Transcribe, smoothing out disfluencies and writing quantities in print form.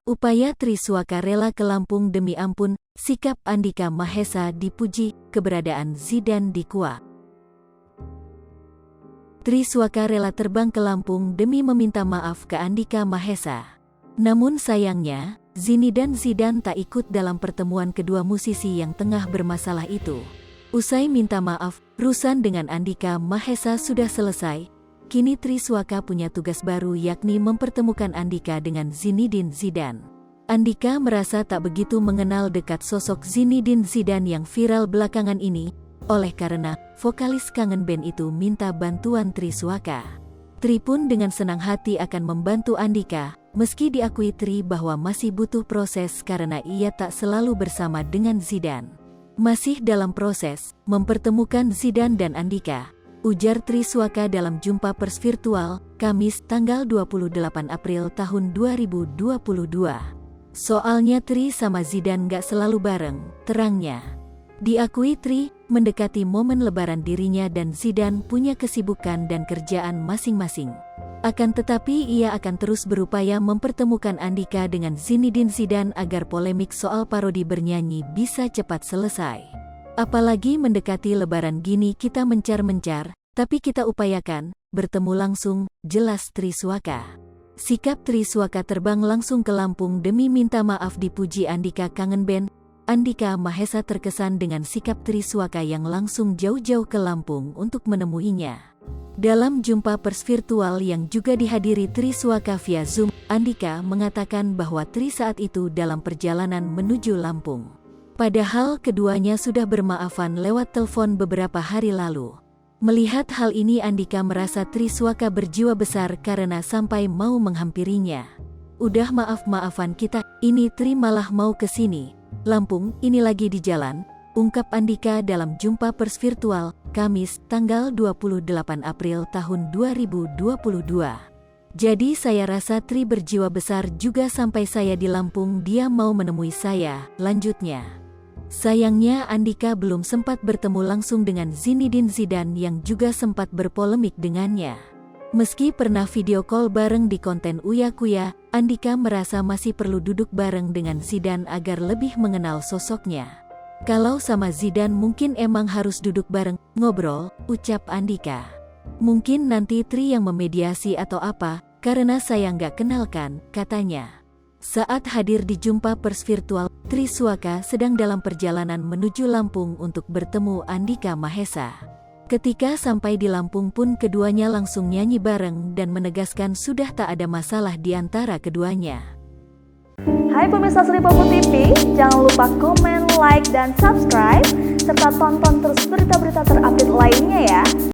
Upaya Triswaka rela ke Lampung demi ampun, sikap Andika Mahesa dipuji, keberadaan Zidan dikuak. Triswaka rela terbang ke Lampung demi meminta maaf ke Andika Mahesa. Namun sayangnya, Zinedine Zidane tak ikut dalam pertemuan kedua musisi yang tengah bermasalah itu. Usai minta maaf, urusan dengan Andika Mahesa sudah selesai. Kini Triswaka punya tugas baru, yakni mempertemukan Andika dengan Zinedine Zidane. Andika merasa tak begitu mengenal dekat sosok Zinedine Zidane yang viral belakangan ini, oleh karena vokalis kangen band itu minta bantuan Triswaka. Tri pun dengan senang hati akan membantu Andika, meski diakui Tri bahwa masih butuh proses karena ia tak selalu bersama dengan Zidane. Masih dalam proses, mempertemukan Zidane dan Andika, ujar Triswaka dalam jumpa pers virtual, Kamis tanggal 28 April tahun 2022. Soalnya Tri sama Zidane gak selalu bareng, terangnya. Diakui Tri, mendekati momen lebaran dirinya dan Zidane punya kesibukan dan kerjaan masing-masing. Akan tetapi ia akan terus berupaya mempertemukan Andika dengan Zinedine Zidane agar polemik soal parodi bernyanyi bisa cepat selesai. Apalagi mendekati lebaran gini, kita mencar-mencar, tapi kita upayakan bertemu langsung, jelas Triswaka. Sikap Triswaka terbang langsung ke Lampung demi minta maaf dipuji Andika kangen band. Andika Mahesa terkesan dengan sikap Triswaka yang langsung jauh-jauh ke Lampung untuk menemuinya. Dalam jumpa pers virtual yang juga dihadiri Triswaka via Zoom, Andika mengatakan bahwa Tri saat itu dalam perjalanan menuju Lampung. Padahal keduanya sudah bermaafan lewat telepon beberapa hari lalu. Melihat hal ini, Andika merasa Triswaka berjiwa besar karena sampai mau menghampirinya. Udah maaf-maafan kita, ini Tri malah mau ke sini. Lampung, ini lagi di jalan, ungkap Andika dalam jumpa pers virtual, Kamis, tanggal 28 April tahun 2022. Jadi saya rasa Tri berjiwa besar juga, sampai saya di Lampung dia mau menemui saya, lanjutnya. Sayangnya Andika belum sempat bertemu langsung dengan Zinedine Zidane yang juga sempat berpolemik dengannya. Meski pernah video call bareng di konten Uya Kuya, Andika merasa masih perlu duduk bareng dengan Zidane agar lebih mengenal sosoknya. Kalau sama Zidane mungkin emang harus duduk bareng, ngobrol, ucap Andika. Mungkin nanti Tri yang memediasi atau apa, karena saya nggak kenal kan, katanya. Saat hadir di jumpa pers virtual, Triswaka sedang dalam perjalanan menuju Lampung untuk bertemu Andika Mahesa. Ketika sampai di Lampung pun keduanya langsung nyanyi bareng dan menegaskan sudah tak ada masalah di antara keduanya. Hai pemirsa Sri Popo TV, jangan lupa komen, like, dan subscribe, serta